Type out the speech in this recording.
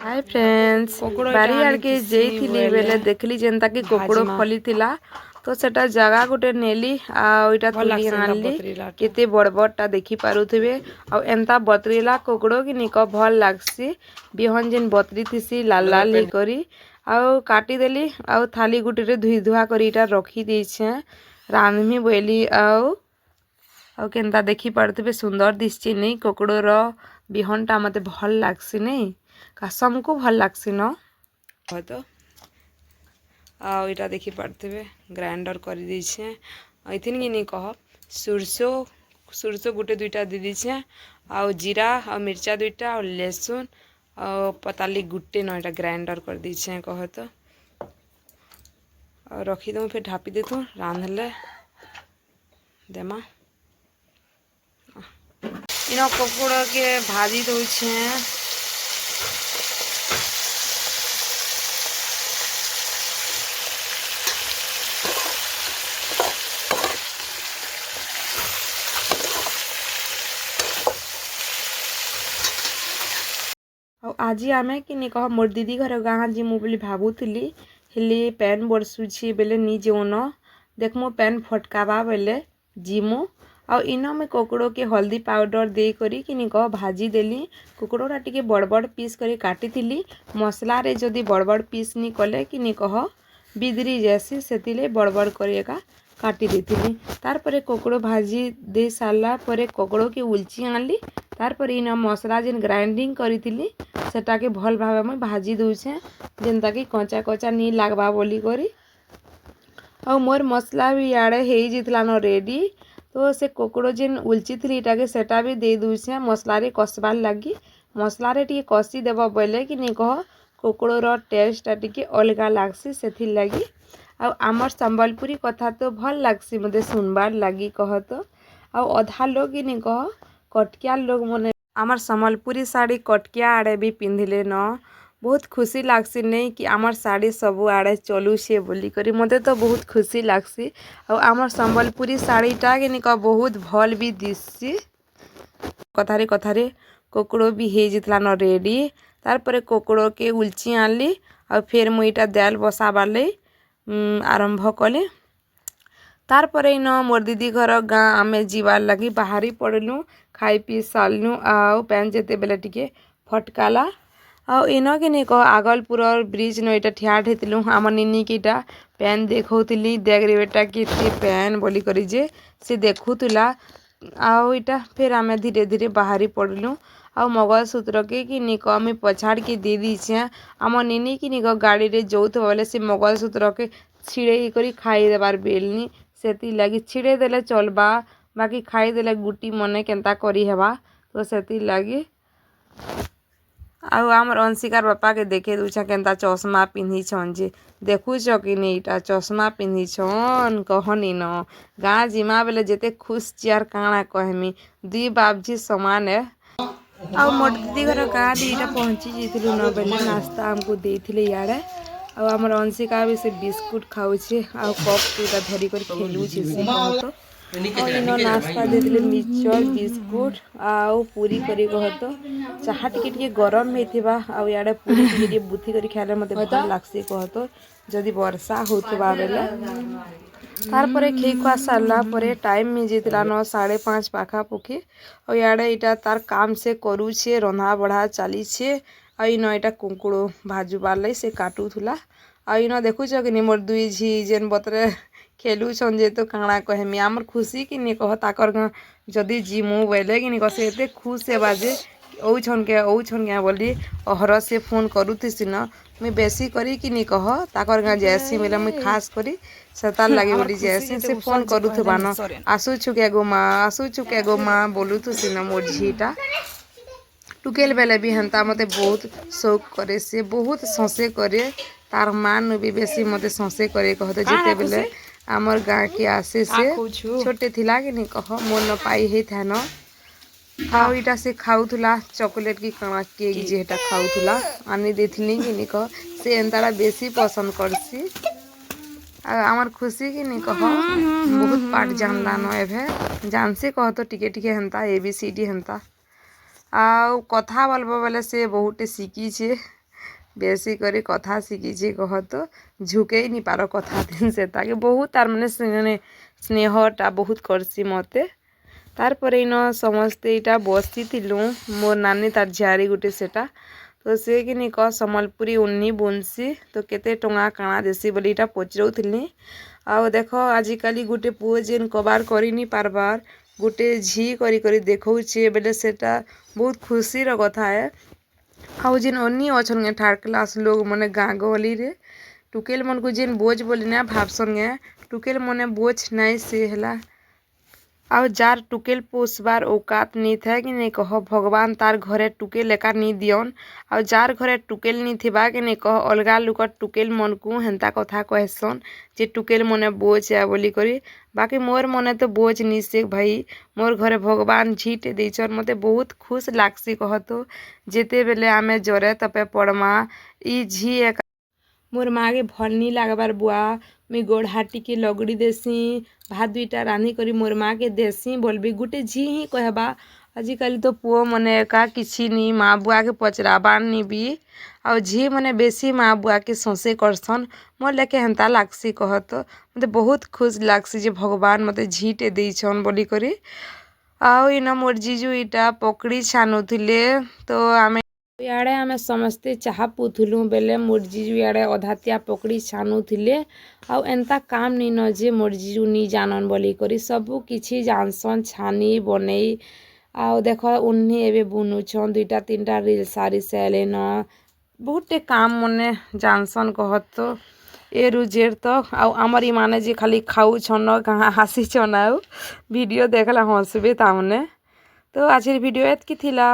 Hi friends बारी आड़ के जेइथिली बेले देखली जेंता कि कोकड़ो फली थिला तो सेटा जगह गोटे नेली आ इटा तुली आनली केते बड़ बड़टा देखि पारुथिबे आ एंता बतरीला कोकड़ो कि निक भल लागसी बिहन जेन बतरी थिसी लाल लाल हे करी आ काटी देली आ थाली गुटे रे धुई धुआ करी इटा रखी देछे रांधमी बोली आ केंता देखि पारुथिबे सुंदर दिसची नै कोकड़ो रो बिहनटा मते भल लागसी नै कसम को भल लागसी न तो आटा देखी पारे ग्राइंडर कर देछे इथिन कि नहीं कह सुरसो सुरसो गुटे दुईटा दे दीछे आउ जीरा आ मिर्चा दुईटा और लहसुन आ पताली गुटे न इटा ग्राइंडर कर देछे कह तो रखीदे फिर ढापी देथु रांधले देमा इन कोकड़ा के भाजी दौछे आज आमे कि नहीं कह मोर दीदी घर गाँ जीमु बोली भावुली हेली पैन बरसुची बेले नी जेउन देखमु पैन फटकावा बेले जीमु आ इन में कोकड़ो के हल्दी पाउडर दे करी कि नहीं कह भाजी देली कोकड़ोटा टिके बड़ बड़ पीस करी काटी थिली मसला रे जदी बड़ बड़ पीस नी कले कि नहीं कह बिदरी जैसी सेतिले बड़ बड़ करी एका काटी देथिली तार परे कोकड़ो भाजी दे सारला परे कोकड़ो के उलची आनली तार परे इन मसला जेन ग्राइंडिंग करी थिली सेटा के भल भावे मैं भाजी दूचे जेनता कि कच्चा कच्चा नी लागबा बोली करी आ मोर मसला भी याड़े हे जितला न रेडी तो से कोकड़ो जेन उलची थी इटा सेटा भी दे दूचे मसला रे कसबार लगी मसला रे टी कसी देव बोले कि नहीं कह कोकड़ो रो टेस्ट टी अलग लागसी से लगी आमर संबलपुरी कथा तो भल लागसी मते सुनबार लगी कह तो आ अधा लोग ही नहीं कह कटकिया लोग मने आमर संबलपुरी साड़ी कटकिया आड़े भी पिंधिले न बहुत खुशी लागसी नहीं कि आमर साड़ी सब आड़े चलुछे बोली करी मते तो बहुत खुशी लागसी और आमर संबलपुरी साड़ीटा के निका बहुत भल भी दिससी कथारे कोकड़ो भी हे जितला न रेडी तार परे कोकड़ो के उलची आनली और फिर मुईटा दाल बसाबाले आरंभ कले तार परे इन मोर दीदी घर गाँ आमे जीवार लगी बाहरी पड़लु खाई पी सारलु आउ पैन जेते बेले टिके फटकाला आ इन के नहीं कह आगलपुर ब्रिज न इटा ठिया हेतलु आम निनी कीटा पैन देखौली देख रे बेटा केते पैन बोली करी जे से देखुला आउ इटा फिर आमे धीरे धीरे बाहरी पड़लु आ मंगलसूत्र के कि निक आम पछाड़ के दे दीछे आम निनी कि निक गाड़ी रे जोथ बोले से मंगलसूत्र के छिड़े करी खाई देबार बेलनी सेती लगी छिड़े देले चलबा बाकी खाई देले गुटी मने केनता करी हेबा तो सेती लगी आउ आमर अंशिकार बापा के देखे दूछा केनता चश्मा पिंधी छन जे देखुछ कि नहीं इटा चश्मा पिंधी छन कहनी न गाँ जिमा बेले जेते खुश चियार काଣା कहमी दुई बाबजी समान है आ मोर दीदी घर गाँ दीटा पहुँची जाइलु न बेले नाश्ता हमको देथिले याड़े आ हमर अंशिका भी से बिस्कुट खाऊछे आ कप पूरा धरी कर खेलुछे से कहतो और इन नाश्ता देथिले मिक्सचर बिस्कुट आउ पूरी करी कहतो चाहा टिके गरम हेथिबा आ याडे पूरी टिके बुथी करी खाले मते भल लागसी कहतो जदी वर्षा होतबा बेले तार परे खेई खुआ सारला परे टाइम में जेतला न 5:30 पाखापुखी और याडे इटा तार काम से करूछे रंधा बढ़ा चलीछे आ इन इटा कुकुड़ो भाजू बार से काटुला आ इन देखुछ कि नहीं मोर दुई झी जेन बतरे खेलुछन जे तो काଣା कहमी आमर खुशी कि नहीं कह ताकर जदि जीमु बोले कि नहीं कह से एते खुश हेबा जे औछन के बोली अहर से फोन करूथिसी न मुई बेसी करी कि नहीं कह ताकर गाँ जैसी मिले मुई खास करी सतार लगे बोली जैसी से फोन करूथबा न आसुछु के गो माँ बोलुथुसी न मोर झीटा टुकेल बेले भी हेन्ता मते बहुत शौक करे से बहुत ससे करे तार मान भी बेसी मते ससे करे कहते जेते बेले आमर गाँ के आसे से छोटे थिला कि नहीं कह मोर न पाई हे था न आउ इटा से खाऊला चॉकलेट की कणा केक जेटा खाऊला आनी देथिली कि नहीं कह से एंताड़ा बेसी पसंद करसी आमर खुशी कि नहीं कह बहुत पाठ जानला न एभे जानसे कह तो टिके टिके हेन्ता ABCD हेन्ता आउ कथा बोलबो बेले से बहुते शिखीछे बेसी करी कथा शिखी कह तो झुके नहीं पार कथा दिन से ताकि बहुत तार मैंने स्नेहटा बहुत करसी मते तार पर इन समस्ते इटा बसी मोर नानी तार झारी गुटे सेटा तो से कि नहीं कह सम्बलपुरी उन्नी बुनसी तो केते टंगा काଣା देसी बोली इटा पचराउथिली आउ देख आजिकल गोटे पुओ जेन कबार करि नहीं पारबार गोटे झी करी करी देखौछे बेले सेटा बहुत खुशीर कथा है। आउ जेन अन्नी अछन थर्ड क्लास लोग मने गाँ गहली रे टुकेल मन को जेन बोझ बोली ना भावसन गे टुकेल मने बोझ नहीं से हला आउ जार टुकेल पोसबार औकात नहीं था कि नहीं कह भगवान तार घरे टुकेल एका नहीं दियन आउ जार घरे टुकेल नहीं थिबा कि नहीं कह अलगा लुक टुकेल मन को हेन्ता कथा कहसन जे टुकेल मने बोझ है बोली करी बाकी मोर मने तो बोझ नहीं से भाई मोर घरे भगवान झीटे देचन मते बहुत खुश लागसी कह तो जेते बेले आमे जरे तपे पड़मा ई झी एक मोर मागे भल नहीं लागबार बुआ मुई गोड़ हाटी के लगड़ी देसी भात दुईटा रांधी करी मोर माँ के देसी बोलबी गोटे झी ही कहबा आजिकल तो पुओ मने एका किसी नहीं माँ बुआ के पचराबार नहीं भी और झी मने बेसी माँ बुआ के सौसे करसन मोर लेके हेन्ता लागसी कह तो मते बहुत खुश लागसी जे भगवान मते झीटे देइछन बोली करी आउ इन मोर जीजू इटा पकड़ी छानुथिले तो आमे इे आम समस्ते चाह पुथुलु बेले मोर जीजू इे अधातिया पकड़ी छानुथिले आउ एंता काम नहीं न जे मोर जीजू नहीं जानन बोली करी सबू किछि जानसन छानी बनई आउ देख उन्नी एबे बुनुछन दुईटा तीनटा रील सारी सेले न बहुते काम मने जानसन कहत तो ए रुजेर तक आउ आमर इमाने जे खाली खाऊ छन कहाँ हासी छन आउ वीडियो देखला हंसबे तामने तो आज वीडियो एतकी थिला।